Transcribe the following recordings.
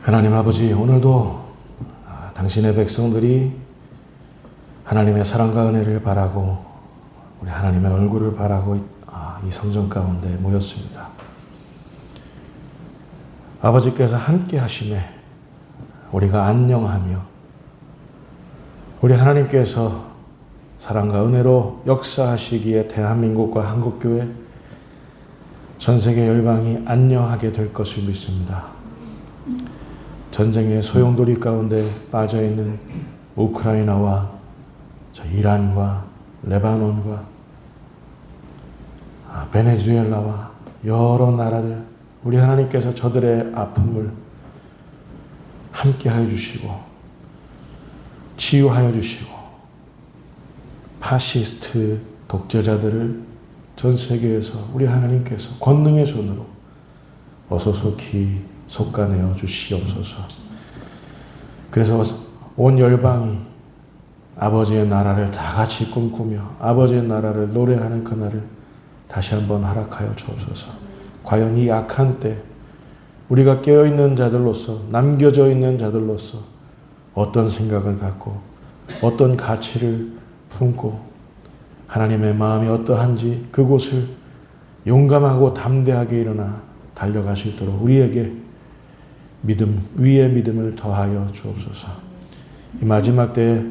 하나님 아버지, 오늘도 당신의 백성들이 하나님의 사랑과 은혜를 바라고 우리 하나님의 얼굴을 바라고 이 성전 가운데 모였습니다. 아버지께서 함께 하심에 우리가 안녕하며 우리 하나님께서 사랑과 은혜로 역사하시기에 대한민국과 한국교회 전세계 열방이 안녕하게 될 것을 믿습니다. 전쟁의 소용돌이 가운데 빠져있는 우크라이나와 이란과 레바논과 베네수엘라와 여러 나라들, 우리 하나님께서 저들의 아픔을 함께하여 주시고 치유하여 주시고 파시스트 독재자들을 전 세계에서 우리 하나님께서 권능의 손으로 어소속히 속가내어 주시옵소서. 그래서 온 열방이 아버지의 나라를 다 같이 꿈꾸며 아버지의 나라를 노래하는 그날을 다시 한번 허락하여 주옵소서. 과연 이 악한 때 우리가 깨어있는 자들로서, 남겨져 있는 자들로서 어떤 생각을 갖고 어떤 가치를 품고 하나님의 마음이 어떠한지 그곳을 용감하고 담대하게 일어나 달려갈 수 있도록 우리에게 믿음 위에 믿음을 더하여 주옵소서. 이 마지막 때에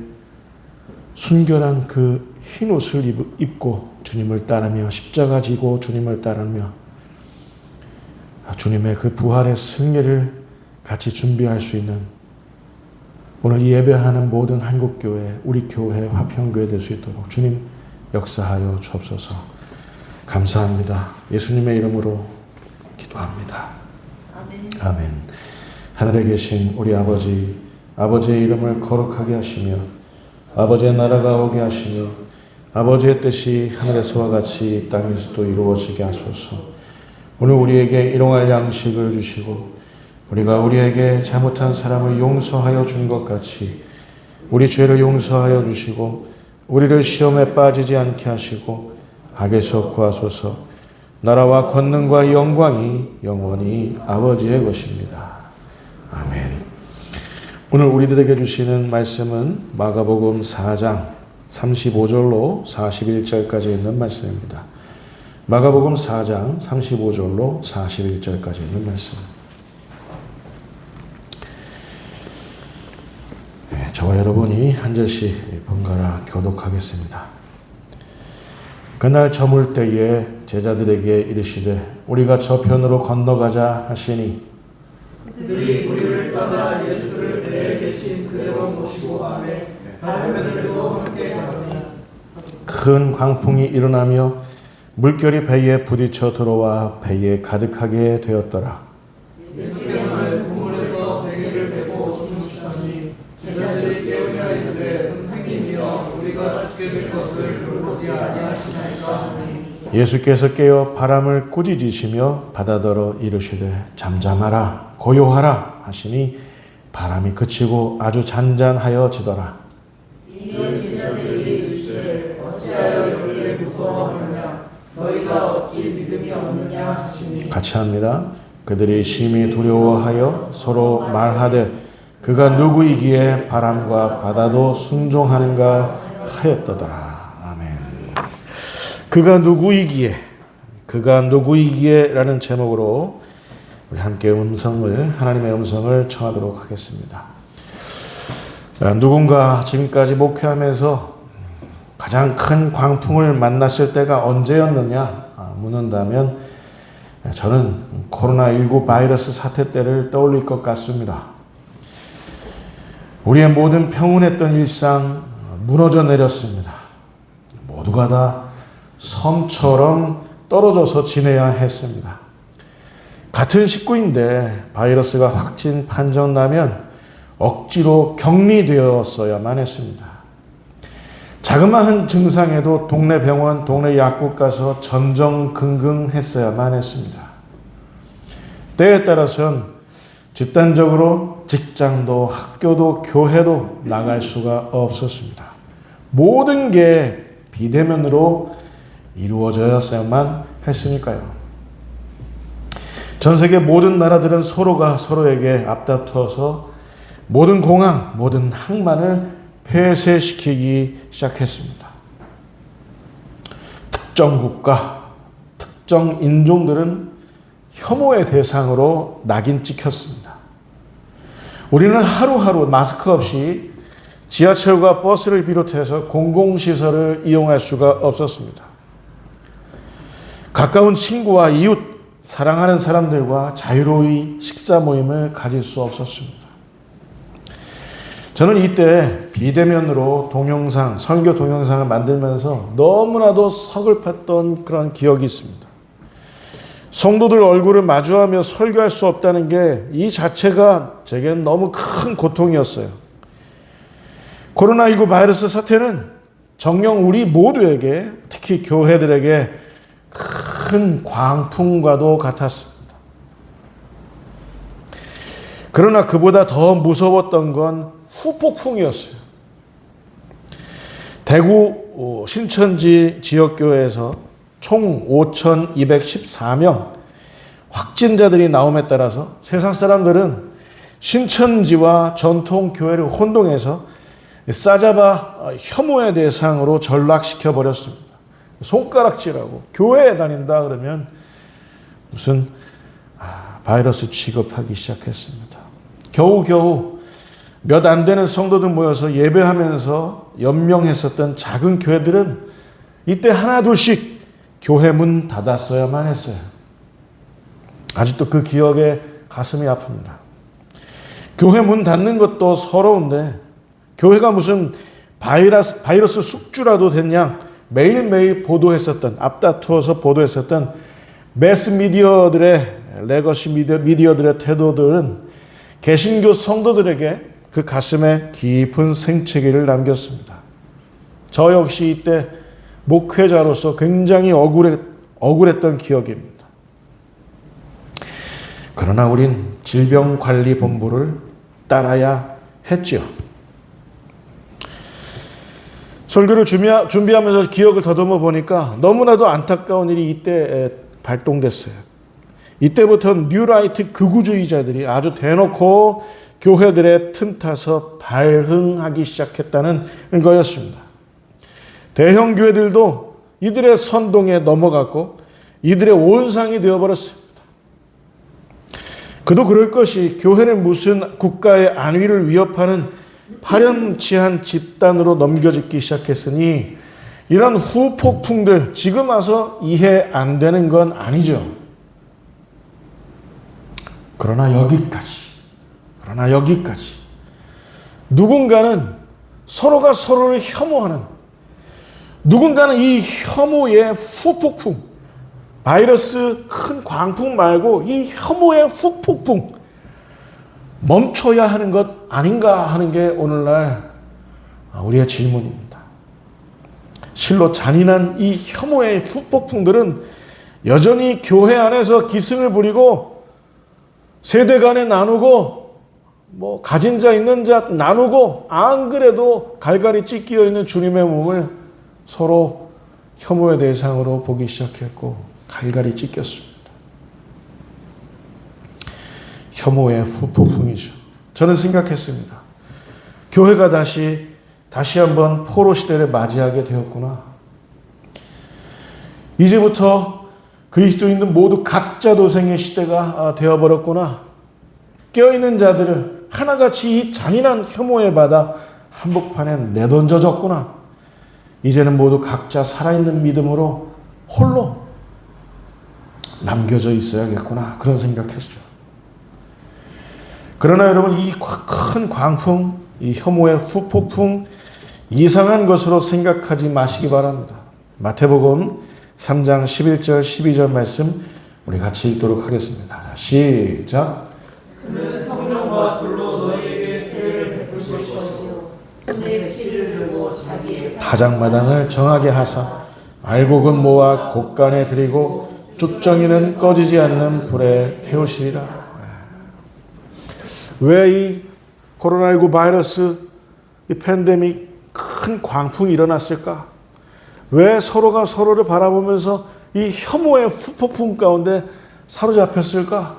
순결한 그 흰 옷을 입고 주님을 따르며 십자가 지고 주님을 따르며 주님의 그 부활의 승리를 같이 준비할 수 있는 오늘 예배하는 모든 한국교회, 우리 교회, 화평교회 될 수 있도록 주님 역사하여 주옵소서. 감사합니다. 예수님의 이름으로 기도합니다. 아멘. 아멘. 하늘에 계신 우리 아버지, 아버지의 이름을 거룩하게 하시며 아버지의 나라가 오게 하시며 아버지의 뜻이 하늘에서와 같이 땅에서도 이루어지게 하소서. 오늘 우리에게 일용할 양식을 주시고 우리가 우리에게 잘못한 사람을 용서하여 준 것 같이 우리 죄를 용서하여 주시고 우리를 시험에 빠지지 않게 하시고 악에서 구하소서. 나라와 권능과 영광이 영원히 아버지의 것입니다. 아멘. 오늘 우리들에게 주시는 말씀은 마가복음 4장 35절로 41절까지 있는 말씀입니다. 마가복음 4장 35절로 41절까지 있는 말씀. 저와 여러분이 한 절씩 번갈아 교독하겠습니다. 그날 저물 때에 제자들에게 이르시되 우리가 저편으로 건너가자 하시니 그들이 우리를 떠나 예수를 배에 계신 그대로 모시고 가매 다른 배들도 함께 가더니 큰 광풍이 일어나며 물결이 배에 부딪혀 들어와 배에 가득하게 되었더라. 예수께서는 그물에서 베개를 메고 주무시더니 제자들이 깨우려 이르되 선생님이여 우리가 죽게 될 것을 보지 아니하시나이까 하니 예수께서 깨어 바람을 꾸짖으시며 바다더러 이르시되 잠잠하라 고요하라 하시니 바람이 그치고 아주 잔잔하여지더라. 이에 제자들에게 이르시되 어찌하여 이렇게 무서워하느냐 너희가 어찌 믿음이 없느냐 하시니 같이 합니다. 그들이 심히 두려워하여 서로 말하되 그가 누구이기에 바람과 바다도 순종하는가 하였더라. 아멘. 그가 누구이기에 라는 제목으로 우리 함께 하나님의 음성을 청하도록 하겠습니다. 누군가 지금까지 목회하면서 가장 큰 광풍을 만났을 때가 언제였느냐 묻는다면 저는 코로나19 바이러스 사태 때를 떠올릴 것 같습니다. 우리의 모든 평온했던 일상 무너져 내렸습니다. 모두가 다 섬처럼 떨어져서 지내야 했습니다. 같은 식구인데 바이러스가 확진 판정나면 억지로 격리되었어야만 했습니다. 자그마한 증상에도 동네 병원, 동네 약국 가서 전전긍긍했어야만 했습니다. 때에 따라서는 집단적으로 직장도 학교도 교회도 나갈 수가 없었습니다. 모든 게 비대면으로 이루어져야만 했으니까요. 전 세계 모든 나라들은 서로가 서로에게 앞다퉈서 모든 공항, 모든 항만을 폐쇄시키기 시작했습니다. 특정 국가, 특정 인종들은 혐오의 대상으로 낙인 찍혔습니다. 우리는 하루하루 마스크 없이 지하철과 버스를 비롯해서 공공시설을 이용할 수가 없었습니다. 가까운 친구와 이웃, 사랑하는 사람들과 자유로이 식사 모임을 가질 수 없었습니다. 저는 이때 비대면으로 동영상, 설교 동영상을 만들면서 너무나도 서글펐던 그런 기억이 있습니다. 성도들 얼굴을 마주하며 설교할 수 없다는 게 이 자체가 제게는 너무 큰 고통이었어요. 코로나19 바이러스 사태는 정녕 우리 모두에게, 특히 교회들에게 큰 광풍과도 같았습니다. 그러나 그보다 더 무서웠던 건 후폭풍이었어요. 대구 신천지 지역교회에서 총 5,214명 확진자들이 나옴에 따라서 세상 사람들은 신천지와 전통교회를 혼동해서 싸잡아 혐오의 대상으로 전락시켜 버렸습니다. 손가락질하고 교회에 다닌다 그러면 무슨 바이러스 취급하기 시작했습니다. 겨우겨우 몇 안 되는 성도들 모여서 예배하면서 연명했었던 작은 교회들은 이때 하나 둘씩 교회 문 닫았어야만 했어요. 아직도 그 기억에 가슴이 아픕니다. 교회 문 닫는 것도 서러운데 교회가 무슨 바이러스 숙주라도 됐냐 매일매일 보도했었던, 앞다투어서 보도했었던 매스미디어들의, 레거시 미디어들의 태도들은 개신교 성도들에게 그 가슴에 깊은 생채기를 남겼습니다. 저 역시 이때 목회자로서 굉장히 억울했던 기억입니다. 그러나 우린 질병관리본부를 따라야 했죠. 설교를 준비하면서 기억을 더듬어 보니까 너무나도 안타까운 일이 이때 발동됐어요. 이때부터 뉴라이트 극우주의자들이 아주 대놓고 교회들의 틈타서 발흥하기 시작했다는 거였습니다. 대형 교회들도 이들의 선동에 넘어갔고 이들의 온상이 되어버렸습니다. 그도 그럴 것이 교회는 무슨 국가의 안위를 위협하는 파렴치한 집단으로 넘겨짓기 시작했으니 이런 후폭풍들 지금 와서 이해 안 되는 건 아니죠. 그러나 여기까지 누군가는 서로가 서로를 혐오하는, 누군가는 이 혐오의 후폭풍, 바이러스 큰 광풍 말고 이 혐오의 후폭풍 멈춰야 하는 것 아닌가 하는 게 오늘날 우리의 질문입니다. 실로 잔인한 이 혐오의 후폭풍들은 여전히 교회 안에서 기승을 부리고 세대 간에 나누고 가진 자 있는 자 나누고 안 그래도 갈갈이 찢겨 있는 주님의 몸을 서로 혐오의 대상으로 보기 시작했고 갈갈이 찢겼습니다. 혐오의 후폭풍이죠. 저는 생각했습니다. 교회가 다시 한번 포로 시대를 맞이하게 되었구나. 이제부터 그리스도인들 모두 각자 도생의 시대가 되어버렸구나. 깨어있는 자들을 하나같이 이 잔인한 혐오의 바다 한복판에 내던져졌구나. 이제는 모두 각자 살아있는 믿음으로 홀로 남겨져 있어야겠구나. 그런 생각했죠. 그러나 여러분, 이 큰 광풍, 이 혐오의 후폭풍 이상한 것으로 생각하지 마시기 바랍니다. 마태복음 3장 11절 12절 말씀 우리 같이 읽도록 하겠습니다. 시작. 그는 성령과 불로 너희에게 세례를 베푸실 것이요 손에 피를 들고 자기의 가장마당을 정하게 하사 알곡은 모아 곳간에 들이고 쭉정이는 꺼지지 않는 불에 태우시리라. 왜 이 코로나19 바이러스 이 팬데믹 큰 광풍이 일어났을까? 왜 서로가 서로를 바라보면서 이 혐오의 후폭풍 가운데 사로잡혔을까?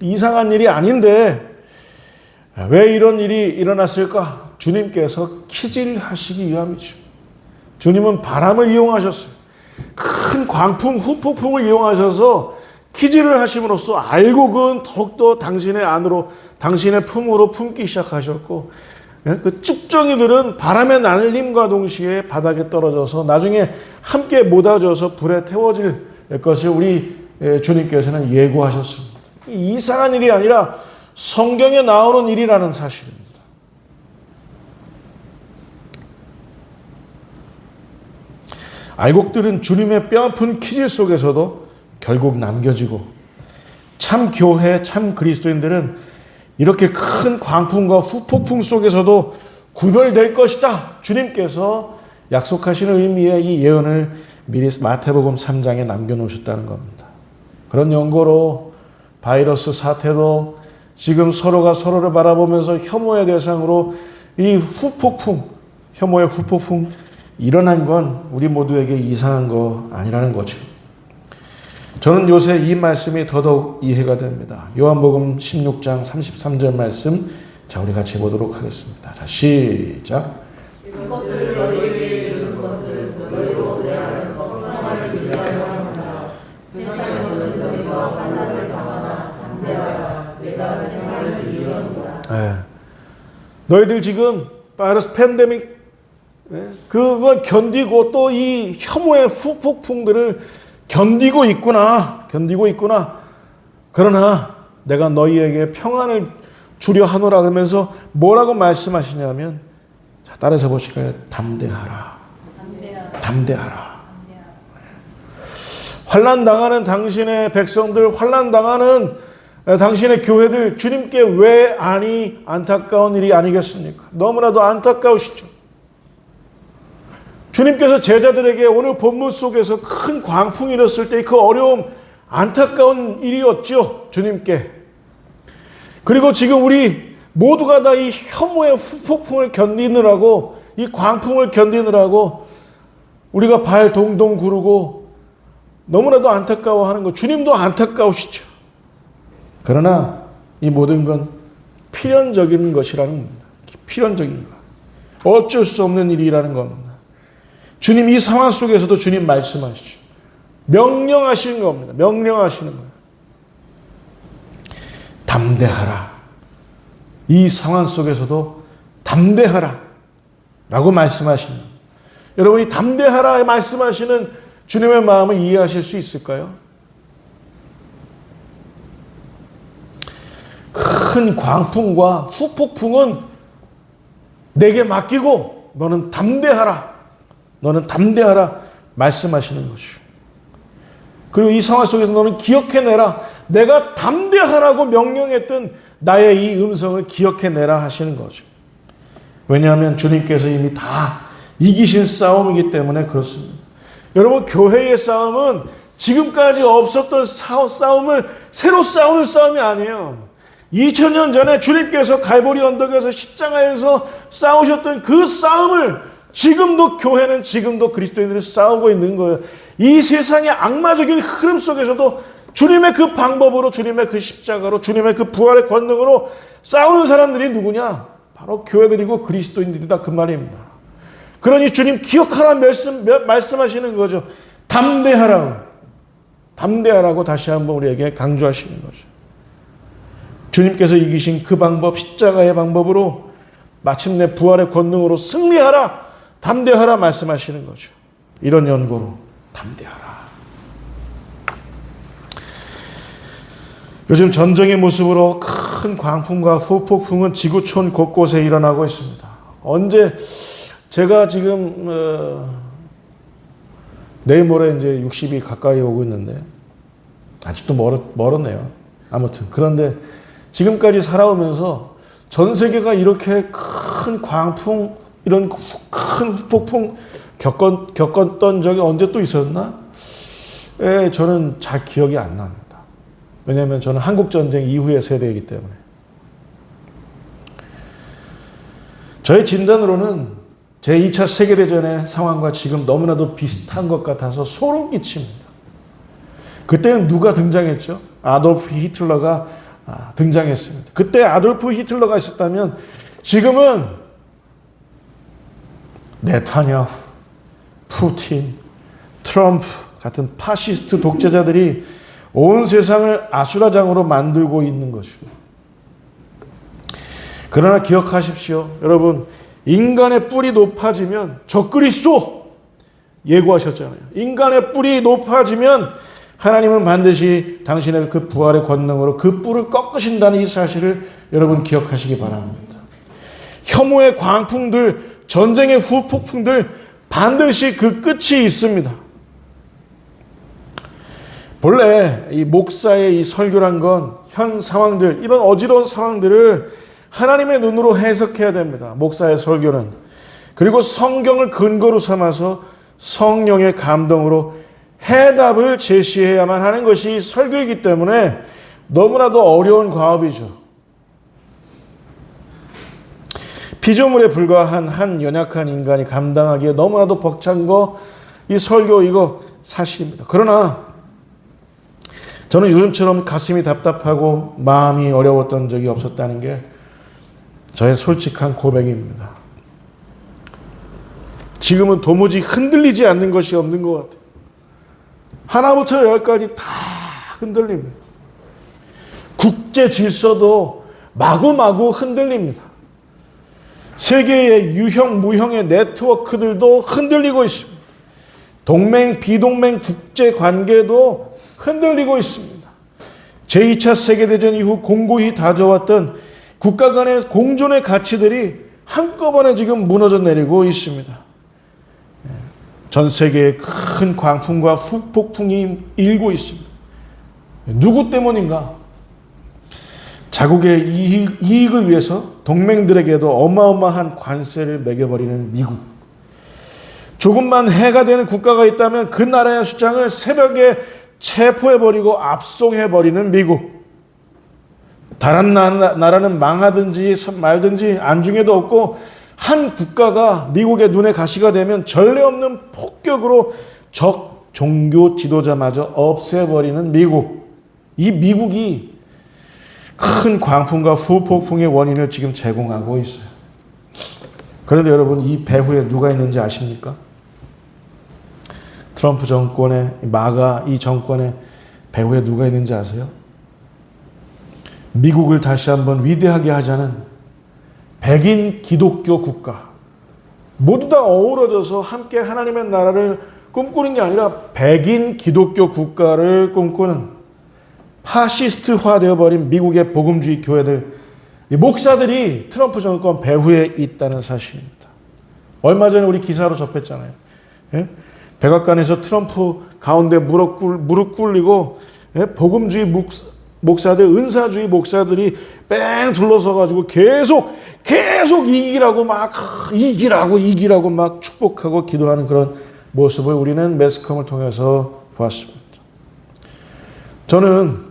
이상한 일이 아닌데 왜 이런 일이 일어났을까? 주님께서 키질하시기 위함이죠. 주님은 바람을 이용하셨어요. 큰 광풍, 후폭풍을 이용하셔서 키질을 하심으로써 알곡은 더욱더 당신의 안으로, 당신의 품으로 품기 시작하셨고, 그 쭉정이들은 바람의 날림과 동시에 바닥에 떨어져서 나중에 함께 모아져서 불에 태워질 것을 우리 주님께서는 예고하셨습니다. 이상한 일이 아니라 성경에 나오는 일이라는 사실입니다. 알곡들은 주님의 뼈아픈 키질 속에서도 결국 남겨지고, 참 교회, 참 그리스도인들은 이렇게 큰 광풍과 후폭풍 속에서도 구별될 것이다. 주님께서 약속하시는 의미의 이 예언을 미리 마태복음 3장에 남겨놓으셨다는 겁니다. 그런 연고로 바이러스 사태도 지금 서로가 서로를 바라보면서 혐오의 대상으로 이 후폭풍, 혐오의 후폭풍 일어난 건 우리 모두에게 이상한 거 아니라는 거죠. 저는 요새 이 말씀이 더더욱 이해가 됩니다. 요한복음 16장 33절 말씀, 자 우리 같이 보도록 하겠습니다. 자 시작. 이것을 너희에게 이르는 것은 너희로 내 안에서 평안을 위하여 하노라. 세상에서는 너희가 환난을 당하나 담대하라. 내가 세상을 이기었노라. 너희들 지금 바이러스 팬데믹 그걸 견디고 또 이 혐오의 후폭풍들을 견디고 있구나. 그러나 내가 너희에게 평안을 주려 하노라 그러면서 뭐라고 말씀하시냐면, 자, 따라서 보실까요? 담대하라. 환난 당하는 당신의 백성들, 환난 당하는 당신의 교회들, 주님께 왜 아니 안타까운 일이 아니겠습니까? 너무나도 안타까우시죠. 주님께서 제자들에게 오늘 본문 속에서 큰 광풍이 일었을 때 그 어려움, 안타까운 일이었죠. 주님께. 그리고 지금 우리 모두가 다 이 혐오의 후폭풍을 견디느라고, 이 광풍을 견디느라고 우리가 발 동동 구르고 너무나도 안타까워하는 거, 주님도 안타까우시죠. 그러나 이 모든 건 필연적인 것이라는 겁니다. 필연적인 것. 어쩔 수 없는 일이라는 겁니다. 주님 이 상황 속에서도 주님 말씀하시죠. 명령하시는 겁니다. 명령하시는 거예요. 담대하라. 이 상황 속에서도 담대하라 라고 말씀하시는 거예요. 여러분이 담대하라 말씀하시는 주님의 마음을 이해하실 수 있을까요? 큰 광풍과 후폭풍은 내게 맡기고 너는 담대하라. 말씀하시는 거죠. 그리고 이 상황 속에서 너는 기억해내라. 내가 담대하라고 명령했던 나의 이 음성을 기억해내라 하시는 거죠. 왜냐하면 주님께서 이미 다 이기신 싸움이기 때문에 그렇습니다. 여러분, 교회의 싸움은 지금까지 없었던 싸움을 새로 싸우는 싸움이 아니에요. 2000년 전에 주님께서 갈보리 언덕에서 십자가에서 싸우셨던 그 싸움을 지금도 교회는, 지금도 그리스도인들이 싸우고 있는 거예요. 이 세상의 악마적인 흐름 속에서도 주님의 그 방법으로, 주님의 그 십자가로, 주님의 그 부활의 권능으로 싸우는 사람들이 누구냐? 바로 교회들이고 그리스도인들이다, 그 말입니다. 그러니 주님 기억하라 말씀하시는 거죠. 담대하라고 다시 한번 우리에게 강조하시는 거죠. 주님께서 이기신 그 방법, 십자가의 방법으로 마침내 부활의 권능으로 승리하라, 담대하라 말씀하시는 거죠. 이런 연고로 담대하라. 요즘 전쟁의 모습으로 큰 광풍과 후폭풍은 지구촌 곳곳에 일어나고 있습니다. 언제 제가 지금 내일 모레 이제 60이 가까이 오고 있는데 아직도 멀었네요. 아무튼 그런데 지금까지 살아오면서 전 세계가 이렇게 큰 광풍, 이런 큰 후폭풍 겪었던 적이 언제 또 있었나? 저는 잘 기억이 안 납니다. 왜냐하면 저는 한국전쟁 이후의 세대이기 때문에. 저의 진단으로는 제2차 세계대전의 상황과 지금 너무나도 비슷한 것 같아서 소름 끼칩니다. 그때는 누가 등장했죠? 아돌프 히틀러가 등장했습니다. 그때 아돌프 히틀러가 있었다면 지금은 네타냐후, 푸틴, 트럼프 같은 파시스트 독재자들이 온 세상을 아수라장으로 만들고 있는 것이고, 그러나 기억하십시오. 여러분, 인간의 뿔이 높아지면 적그리스도 예고하셨잖아요. 인간의 뿔이 높아지면 하나님은 반드시 당신의 그 부활의 권능으로 그 뿔을 꺾으신다는 이 사실을 여러분 기억하시기 바랍니다. 혐오의 광풍들, 전쟁의 후폭풍들 반드시 그 끝이 있습니다. 본래 이 목사의 이 설교란 건 현 상황들, 이런 어지러운 상황들을 하나님의 눈으로 해석해야 됩니다. 목사의 설교는. 그리고 성경을 근거로 삼아서 성령의 감동으로 해답을 제시해야만 하는 것이 설교이기 때문에 너무나도 어려운 과업이죠. 피조물에 불과한 한 연약한 인간이 감당하기에 너무나도 벅찬 거, 이 설교 이거 사실입니다. 그러나 저는 요즘처럼 가슴이 답답하고 마음이 어려웠던 적이 없었다는 게 저의 솔직한 고백입니다. 지금은 도무지 흔들리지 않는 것이 없는 것 같아요. 하나부터 열까지 다 흔들립니다. 국제 질서도 마구마구 흔들립니다. 세계의 유형, 무형의 네트워크들도 흔들리고 있습니다. 동맹, 비동맹 국제 관계도 흔들리고 있습니다. 제2차 세계대전 이후 공고히 다져왔던 국가 간의 공존의 가치들이 한꺼번에 지금 무너져 내리고 있습니다. 전 세계에 큰 광풍과 후폭풍이 일고 있습니다. 누구 때문인가? 자국의 이익을 위해서 동맹들에게도 어마어마한 관세를 매겨버리는 미국. 조금만 해가 되는 국가가 있다면 그 나라의 수장을 새벽에 체포해버리고 압송해버리는 미국. 다른 나라는 망하든지 말든지 안중에도 없고 한 국가가 미국의 눈에 가시가 되면 전례 없는 폭격으로 적 종교 지도자마저 없애버리는 미국. 이 미국이 큰 광풍과 후폭풍의 원인을 지금 제공하고 있어요. 그런데 여러분, 이 배후에 누가 있는지 아십니까? 트럼프 정권의 마가 이 정권의 배후에 누가 있는지 아세요? 미국을 다시 한번 위대하게 하자는 백인 기독교 국가, 모두 다 어우러져서 함께 하나님의 나라를 꿈꾸는 게 아니라 백인 기독교 국가를 꿈꾸는 파시스트화 되어버린 미국의 복음주의 교회들, 이 목사들이 트럼프 정권 배후에 있다는 사실입니다. 얼마 전에 우리 기사로 접했잖아요. 예? 백악관에서 트럼프 가운데 무릎 꿇리고, 예? 복음주의 목사들, 은사주의 목사들이 뺑 둘러서가지고 계속 이기라고 막 축복하고 기도하는 그런 모습을 우리는 매스컴을 통해서 보았습니다. 저는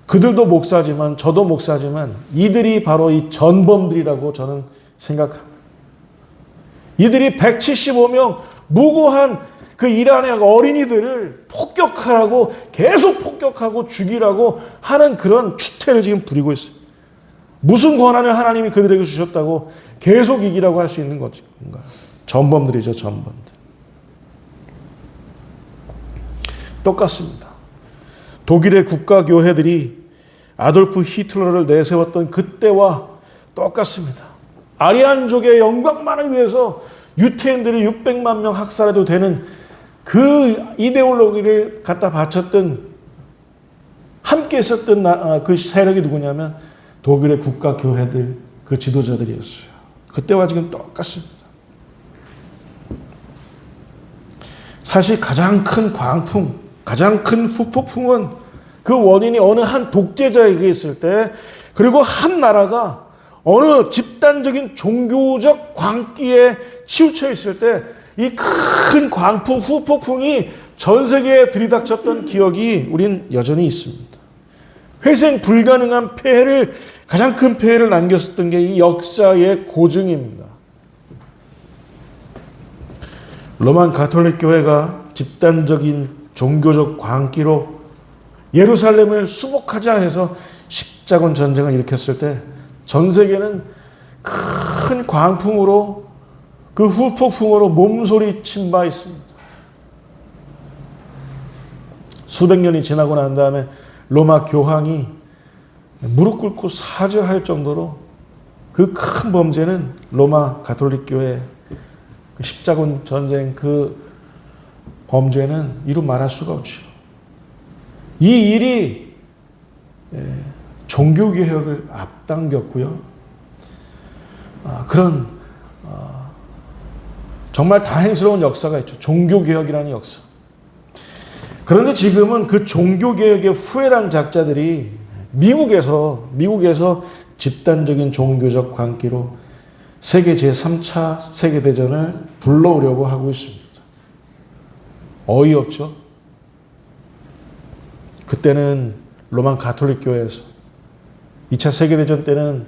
그들도 목사지만 저도 목사지만 이들이 바로 이 전범들이라고 저는 생각합니다. 이들이 175명 무고한 그 이란의 어린이들을 폭격하라고, 계속 폭격하고 죽이라고 하는 그런 추태를 지금 부리고 있어요. 무슨 권한을 하나님이 그들에게 주셨다고 계속 이기라고 할 수 있는 건가? 전범들이죠, 전범들. 똑같습니다. 독일의 국가교회들이 아돌프 히틀러를 내세웠던 그때와 똑같습니다. 아리안족의 영광만을 위해서 유태인들이 600만 명 학살해도 되는 그 이데올로기를 갖다 바쳤던, 함께 있었던 그 세력이 누구냐면 독일의 국가교회들, 그 지도자들이었어요. 그때와 지금 똑같습니다. 사실 가장 큰 광풍, 가장 큰 후폭풍은 그 원인이 어느 한 독재자에게 있을 때, 그리고 한 나라가 어느 집단적인 종교적 광기에 치우쳐 있을 때 이 큰 광풍, 후폭풍이 전 세계에 들이닥쳤던 기억이 우린 여전히 있습니다. 회생 불가능한 폐해를, 가장 큰 폐해를 남겼었던 게 이 역사의 고증입니다. 로마 가톨릭 교회가 집단적인 종교적 광기로 예루살렘을 수복하자 해서 십자군 전쟁을 일으켰을 때 전 세계는 큰 광풍으로, 그 후폭풍으로 몸소리친 바 있습니다. 수백 년이 지나고 난 다음에 로마 교황이 무릎 꿇고 사죄할 정도로 그 큰 범죄는 로마 가톨릭 교회 그 십자군 전쟁 그 범죄는 이루 말할 수가 없죠. 이 일이 종교개혁을 앞당겼고요. 그런 정말 다행스러운 역사가 있죠. 종교개혁이라는 역사. 그런데 지금은 그 종교개혁의 후예란 작자들이 미국에서 집단적인 종교적 광기로 세계 제3차 세계대전을 불러오려고 하고 있습니다. 어이없죠? 그때는 로마 가톨릭 교회에서 2차 세계대전 때는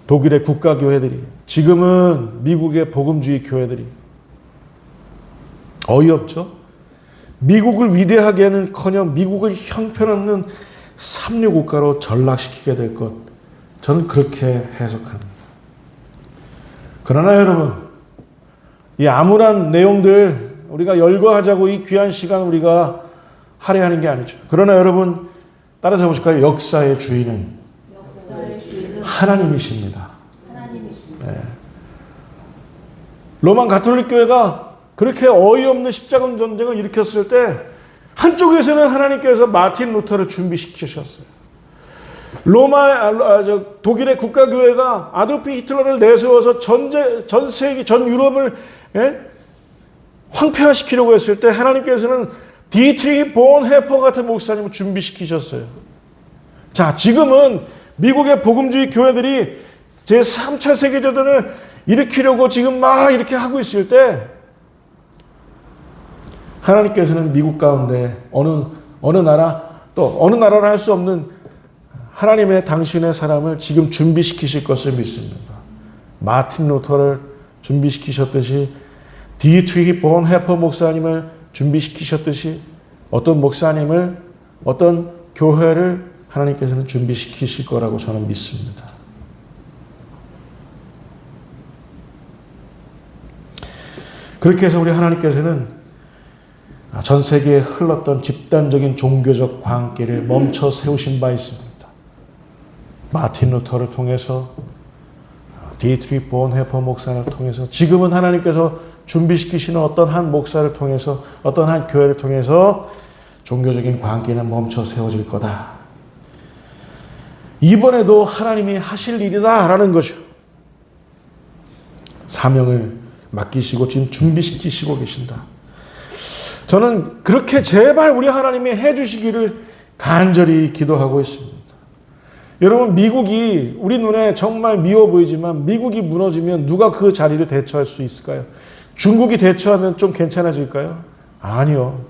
독일의 국가교회들이, 지금은 미국의 복음주의 교회들이 어이없죠? 미국을 위대하게 하는커녕 미국을 형편없는 삼류 국가로 전락시키게 될 것, 저는 그렇게 해석합니다. 그러나 여러분, 이 암울한 내용들 우리가 열거하자고 이 귀한 시간 우리가 할애하는 게 아니죠. 그러나 여러분, 따라서 보실까요? 역사의 주인은 하나님이십니다. 네. 로마 가톨릭 교회가 그렇게 어이없는 십자군 전쟁을 일으켰을 때 한쪽에서는 하나님께서 마틴 루터를 준비시키셨어요. 독일의 국가교회가 아돌프 히틀러를 내세워서 전 세계, 전 유럽을 황폐화시키려고 했을 때 하나님께서는 디트리히 본헤퍼 같은 목사님을 준비시키셨어요. 자, 지금은 미국의 복음주의 교회들이 제3차 세계대전을 일으키려고 지금 막 이렇게 하고 있을 때 하나님께서는 미국 가운데 어느 나라, 또 어느 나라라 할 수 없는 하나님의 당신의 사람을 지금 준비시키실 것을 믿습니다. 마틴 루터를 준비시키셨듯이 디트리히 본헤퍼 목사님을 준비시키셨듯이 어떤 목사님을, 어떤 교회를 하나님께서는 준비시키실 거라고 저는 믿습니다. 그렇게 해서 우리 하나님께서는 전 세계에 흘렀던 집단적인 종교적 광기를 멈춰 세우신 바 있습니다. 마틴 루터를 통해서, 디트리히 본헤퍼 목사를 통해서, 지금은 하나님께서 준비시키시는 어떤 한 목사를 통해서, 어떤 한 교회를 통해서 종교적인 광기는 멈춰 세워질 거다. 이번에도 하나님이 하실 일이다 라는 것이요. 사명을 맡기시고 지금 준비시키시고 계신다. 저는 그렇게 제발 우리 하나님이 해주시기를 간절히 기도하고 있습니다. 여러분, 미국이 우리 눈에 정말 미워 보이지만 미국이 무너지면 누가 그 자리를 대처할 수 있을까요? 중국이 대처하면 좀 괜찮아질까요? 아니요.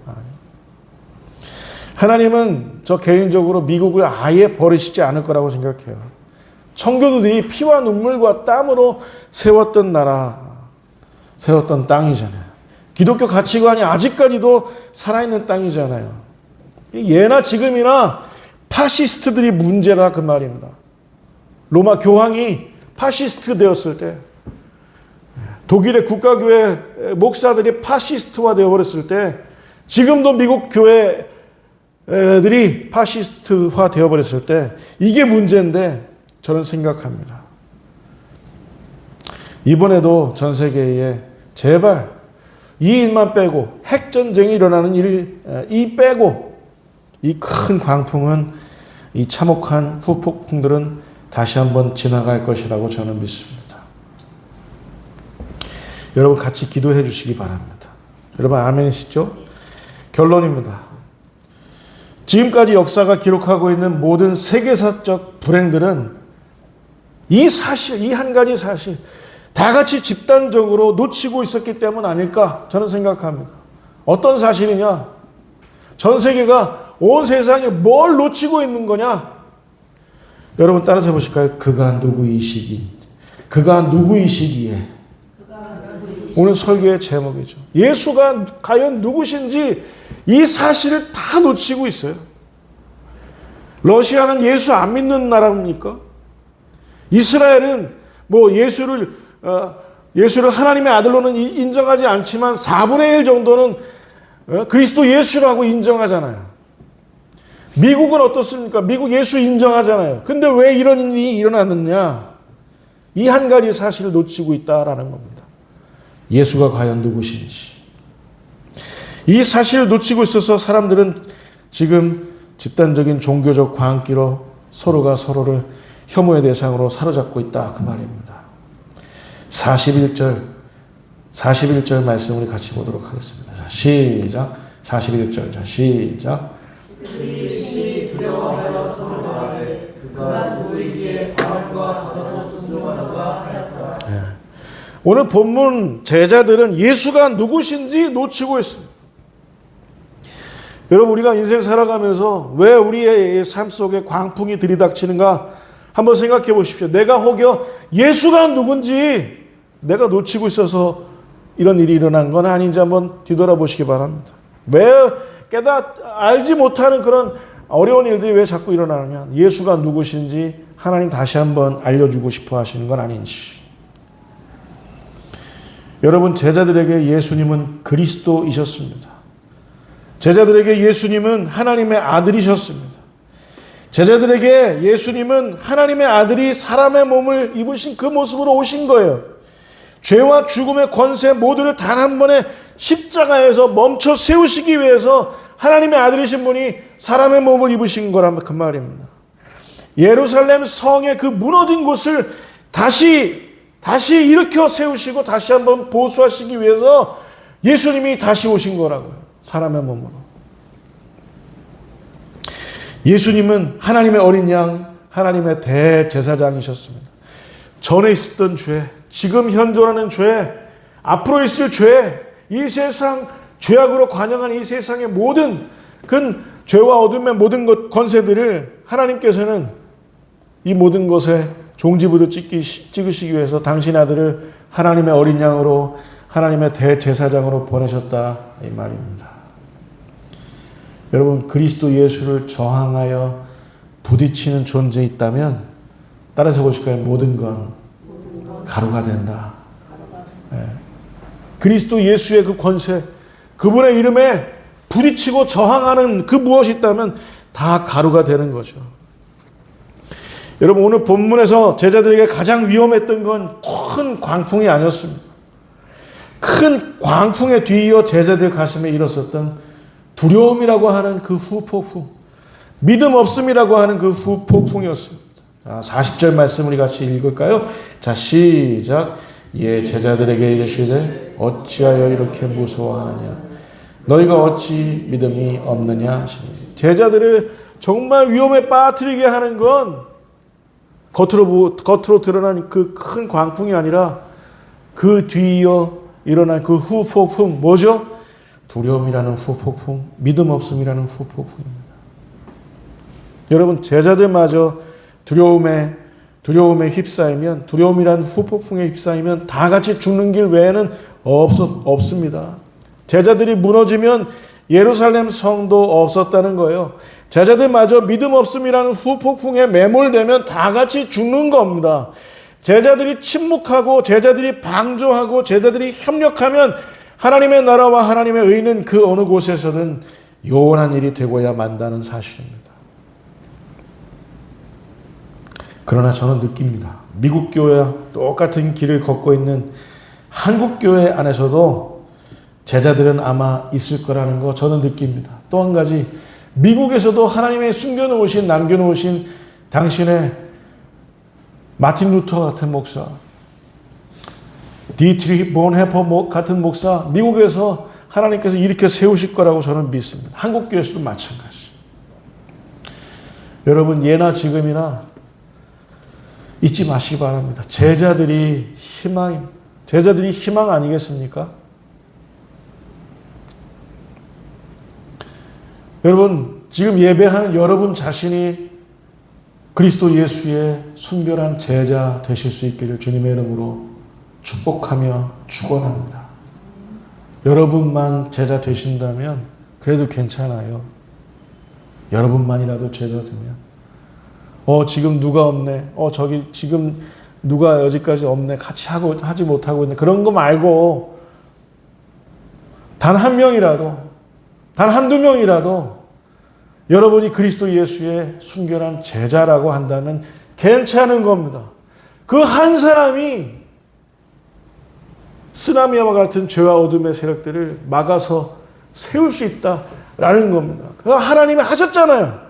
하나님은 저 개인적으로 미국을 아예 버리시지 않을 거라고 생각해요. 청교도들이 피와 눈물과 땀으로 세웠던 나라, 세웠던 땅이잖아요. 기독교 가치관이 아직까지도 살아있는 땅이잖아요. 예나 지금이나 파시스트들이 문제라 그 말입니다. 로마 교황이 파시스트 되었을 때, 독일의 국가교회 목사들이 파시스트화 되어버렸을 때, 지금도 미국 교회들이 파시스트화 되어버렸을 때 이게 문제인데 저는 생각합니다. 이번에도 전 세계에 제발 이 일만 빼고, 핵전쟁이 일어나는 이 빼고, 이 큰 광풍은, 이 참혹한 후폭풍들은 다시 한번 지나갈 것이라고 저는 믿습니다. 여러분 같이 기도해 주시기 바랍니다. 여러분 아멘이시죠? 결론입니다. 지금까지 역사가 기록하고 있는 모든 세계사적 불행들은 이 사실, 이 한 가지 사실, 다 같이 집단적으로 놓치고 있었기 때문 아닐까 저는 생각합니다. 어떤 사실이냐? 전 세계가 온 세상에 뭘 놓치고 있는 거냐? 여러분 따라서 해보실까요? 그가 누구이시기? 그가 누구이시기에? 오늘 설교의 제목이죠. 예수가 과연 누구신지 이 사실을 다 놓치고 있어요. 러시아는 예수 안 믿는 나라입니까? 이스라엘은 뭐 예수를 하나님의 아들로는 인정하지 않지만 4분의 1 정도는 그리스도 예수라고 인정하잖아요. 미국은 어떻습니까? 미국 예수 인정하잖아요. 근데 왜 이런 일이 일어났느냐? 이 한 가지 사실을 놓치고 있다라는 겁니다. 예수가 과연 누구신지. 이 사실을 놓치고 있어서 사람들은 지금 집단적인 종교적 광기로 서로가 서로를 혐오의 대상으로 사로잡고 있다. 그 말입니다. 41절 말씀 우리 같이 보도록 하겠습니다. 자, 시작. 41절. 자, 시작. 그들이 두려워하여 서로 말하되 그가 누구이기에 바울과 바나바도 순종하는가 하였다. 오늘 본문 제자들은 예수가 누구신지 놓치고 있습니다. 여러분 우리가 인생 살아가면서 왜 우리의 삶 속에 광풍이 들이닥치는가 한번 생각해 보십시오. 내가 혹여 예수가 누군지 내가 놓치고 있어서 이런 일이 일어난 건 아닌지 한번 뒤돌아보시기 바랍니다. 왜 알지 못하는 그런 어려운 일들이 왜 자꾸 일어나느냐. 예수가 누구신지 하나님 다시 한번 알려주고 싶어 하시는 건 아닌지. 여러분 제자들에게 예수님은 그리스도이셨습니다. 제자들에게 예수님은 하나님의 아들이셨습니다. 제자들에게 예수님은 하나님의 아들이 사람의 몸을 입으신 그 모습으로 오신 거예요. 죄와 죽음의 권세 모두를 단 한 번에 십자가에서 멈춰 세우시기 위해서 하나님의 아들이신 분이 사람의 몸을 입으신 거란 그 말입니다. 예루살렘 성의 그 무너진 곳을 다시 일으켜 세우시고 다시 한번 보수하시기 위해서 예수님이 다시 오신 거라고요. 사람의 몸으로. 예수님은 하나님의 어린 양, 하나님의 대제사장이셨습니다. 전에 있었던 죄, 지금 현존하는 죄, 앞으로 있을 죄, 이 세상 죄악으로 관영한 이 세상의 모든 그 죄와 어둠의 모든 권세들을 하나님께서는 이 모든 것에 종지부를 찍으시기 위해서 당신 아들을 하나님의 어린 양으로 하나님의 대제사장으로 보내셨다 이 말입니다. 여러분 그리스도 예수를 저항하여 부딪히는 존재 있다면 따라서 보실까요? 모든 건 가루가 된다. 네. 그리스도 예수의 그 권세, 그분의 이름에 부딪히고 저항하는 그 무엇이 있다면 다 가루가 되는 거죠. 여러분 오늘 본문에서 제자들에게 가장 위험했던 건 큰 광풍이 아니었습니다. 큰 광풍에 뒤이어 제자들 가슴에 일었었던 두려움이라고 하는 그 후폭풍, 믿음 없음이라고 하는 그 후폭풍이었습니다. 40절 말씀 우리 같이 읽을까요? 자, 시작. 예, 제자들에게 이르시되 어찌하여 이렇게 무서워하느냐? 너희가 어찌 믿음이 없느냐 하시니. 제자들을 정말 위험에 빠뜨리게 하는 건 겉으로 드러난 그 큰 광풍이 아니라 그 뒤이어 일어난 그 후폭풍, 뭐죠? 두려움이라는 후폭풍, 믿음 없음이라는 후폭풍입니다. 여러분 제자들마저 두려움에 휩싸이면, 두려움이라는 후폭풍에 휩싸이면 다 같이 죽는 길 외에는 없습니다. 제자들이 무너지면 예루살렘 성도 없었다는 거예요. 제자들마저 믿음 없음이라는 후폭풍에 매몰되면 다 같이 죽는 겁니다. 제자들이 침묵하고 제자들이 방조하고 제자들이 협력하면 하나님의 나라와 하나님의 의는 그 어느 곳에서든 요원한 일이 되고야 만다는 사실입니다. 그러나 저는 느낍니다. 미국 교회와 똑같은 길을 걷고 있는 한국 교회 안에서도 제자들은 아마 있을 거라는 거 저는 느낍니다. 또 한 가지, 미국에서도 하나님의 숨겨놓으신, 남겨놓으신 당신의 마틴 루터 같은 목사, 디트리히 본헤퍼 같은 목사, 미국에서 하나님께서 이렇게 세우실 거라고 저는 믿습니다. 한국 교회에서도 마찬가지. 여러분 예나 지금이나 잊지 마시기 바랍니다. 제자들이 희망 아니겠습니까? 여러분, 지금 예배하는 여러분 자신이 그리스도 예수의 순결한 제자 되실 수 있기를 주님의 이름으로 축복하며 축원합니다. 여러분만 제자 되신다면 그래도 괜찮아요. 여러분만이라도 제자 되면 지금 누가 없네. 저기 지금 누가 여기까지 없네. 같이 하지 못하고 있네. 그런 거 말고 단 한 명이라도, 단 한두 명이라도 여러분이 그리스도 예수의 순결한 제자라고 한다면 괜찮은 겁니다. 그 한 사람이 쓰나미와 같은 죄와 어둠의 세력들을 막아서 세울 수 있다라는 겁니다. 그거 하나님이 하셨잖아요.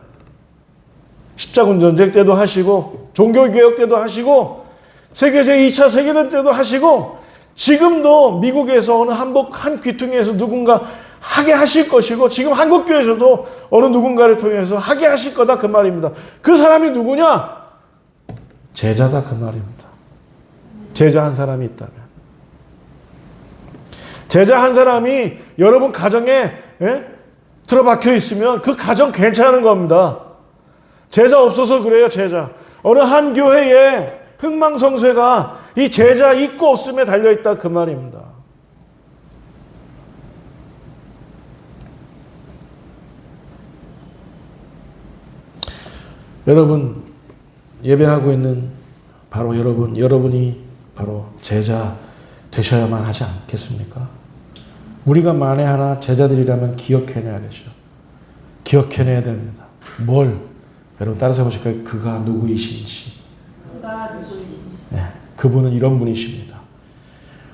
십자군 전쟁 때도 하시고 종교개혁 때도 하시고 세계 제2차 세계대전 때도 하시고 지금도 미국에서 어느 한 귀퉁이에서 누군가 하게 하실 것이고 지금 한국교회에서도 어느 누군가를 통해서 하게 하실 거다 그 말입니다. 그 사람이 누구냐? 제자다 그 말입니다. 제자 한 사람이 있다면. 제자 한 사람이 여러분 가정에 틀어박혀 있으면 그 가정 괜찮은 겁니다. 제자 없어서 그래요. 제자. 어느 한 교회에 흥망성쇠가 이 제자 있고 없음에 달려있다 그 말입니다. 여러분 예배하고 있는 바로 여러분이 바로 제자 되셔야만 하지 않겠습니까? 우리가 만에 하나 제자들이라면 기억해내야겠죠. 기억해내야 됩니다. 뭘? 여러분 따라서 해보실까요? 그가 누구이신지. 네, 그분은 이런 분이십니다.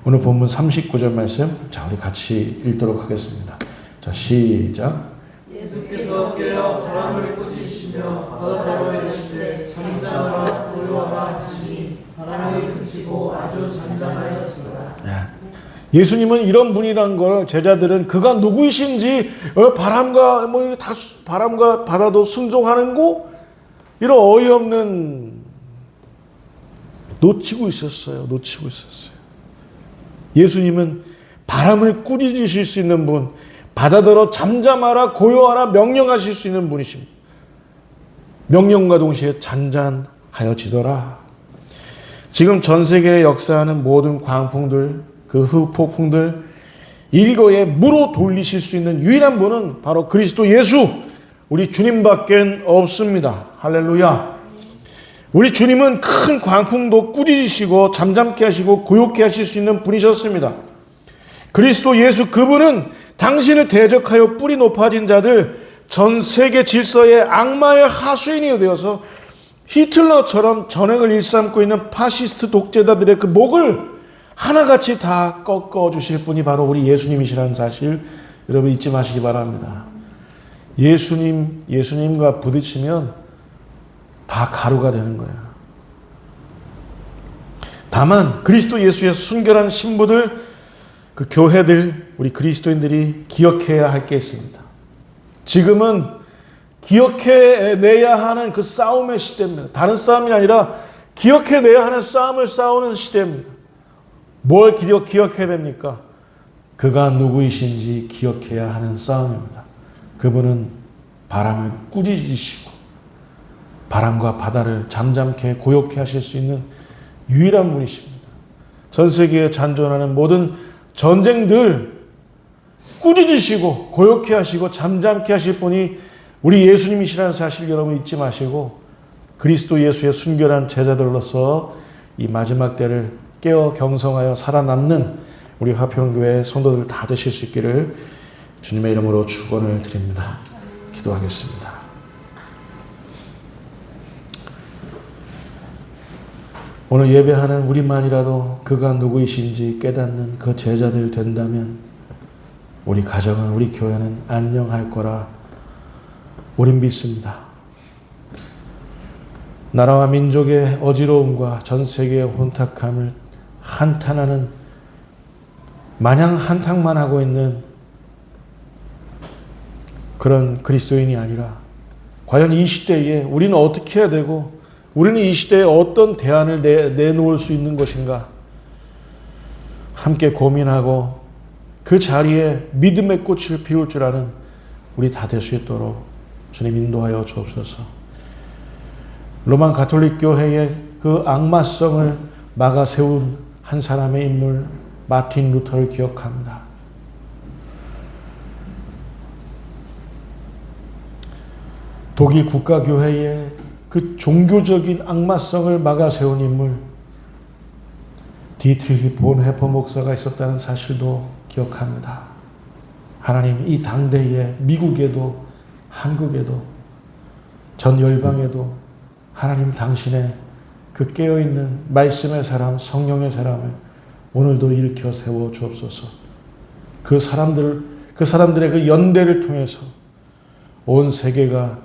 오늘 본문 39절 말씀 우리 같이 읽도록 하겠습니다. 자, 시작. 예수께서 깨어 바람을 꾸짖으시며 바다로 이르시되 잠잠하라 고요하라 하시니 바람이 그치고 아주 잔잔하였더라. 네. 예수님은 이런 분이란 걸 제자들은 그가 누구이신지 바람과 바람과 바다도 순종하는 거 이런 어이없는 놓치고 있었어요. 예수님은 바람을 꾸짖으실 수 있는 분, 바다더러 잠잠하라 고요하라 명령하실 수 있는 분이십니다. 명령과 동시에 잔잔하여지더라. 지금 전 세계에 역사하는 모든 광풍들, 그 흑폭풍들 일거에 무로 돌리실 수 있는 유일한 분은 바로 그리스도 예수, 우리 주님밖에 없습니다. 할렐루야. 우리 주님은 큰 광풍도 꾸짖으시고 잠잠케 하시고 고요케 하실 수 있는 분이셨습니다. 그리스도 예수 그분은 당신을 대적하여 뿌리 높아진 자들, 전 세계 질서의 악마의 하수인이 되어서 히틀러처럼 전횡을 일삼고 있는 파시스트 독재자들의 그 목을 하나같이 다 꺾어주실 분이 바로 우리 예수님이시라는 사실 여러분 잊지 마시기 바랍니다. 예수님과 부딪히면 다 가루가 되는 거예요. 다만 그리스도 예수의 순결한 신부들, 그 교회들, 우리 그리스도인들이 기억해야 할 게 있습니다. 지금은 기억해내야 하는 그 싸움의 시대입니다. 다른 싸움이 아니라 기억해내야 하는 싸움을 싸우는 시대입니다. 뭘 기억해야 됩니까? 그가 누구이신지 기억해야 하는 싸움입니다. 그분은 바람을 꾸짖으시고 바람과 바다를 잠잠케 고요케 하실 수 있는 유일한 분이십니다. 전 세계에 잔존하는 모든 전쟁들 꾸짖으시고 고요케 하시고 잠잠케 하실 분이 우리 예수님이시라는 사실 여러분 잊지 마시고 그리스도 예수의 순결한 제자들로서 이 마지막 때를 깨어 경성하여 살아남는 우리 화평교회 성도들 다 되실 수 있기를 주님의 이름으로 축원을 드립니다. 기도하겠습니다. 오늘 예배하는 우리만이라도 그가 누구이신지 깨닫는 그 제자들 된다면 우리 가정은, 우리 교회는 안녕할 거라 우린 믿습니다. 나라와 민족의 어지러움과 전 세계의 혼탁함을 한탄하는, 마냥 한탄만 하고 있는 그런 그리스도인이 아니라 과연 이 시대에 우리는 어떻게 해야 되고 우리는 이 시대에 어떤 대안을 내놓을 수 있는 것인가? 함께 고민하고 그 자리에 믿음의 꽃을 피울 줄 아는 우리 다 될 수 있도록 주님 인도하여 주옵소서. 로마 가톨릭 교회의 그 악마성을 막아 세운 한 사람의 인물 마틴 루터를 기억합니다. 독일 국가교회의 그 종교적인 악마성을 막아 세운 인물 디트리히 본헤퍼 목사가 있었다는 사실도 기억합니다. 하나님, 이 당대에 미국에도 한국에도 전 열방에도 하나님 당신의 그 깨어있는 말씀의 사람, 성령의 사람을 오늘도 일으켜 세워 주옵소서. 그 사람들의 그 연대를 통해서 온 세계가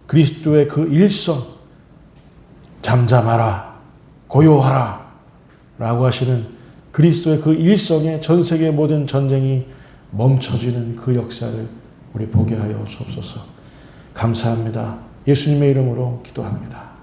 그리스도의 그 일성, 잠잠하라, 고요하라 라고 하시는 그리스도의 그 일성에 전 세계의 모든 전쟁이 멈춰지는 그 역사를 우리 보게 하여 주옵소서. 감사합니다. 예수님의 이름으로 기도합니다.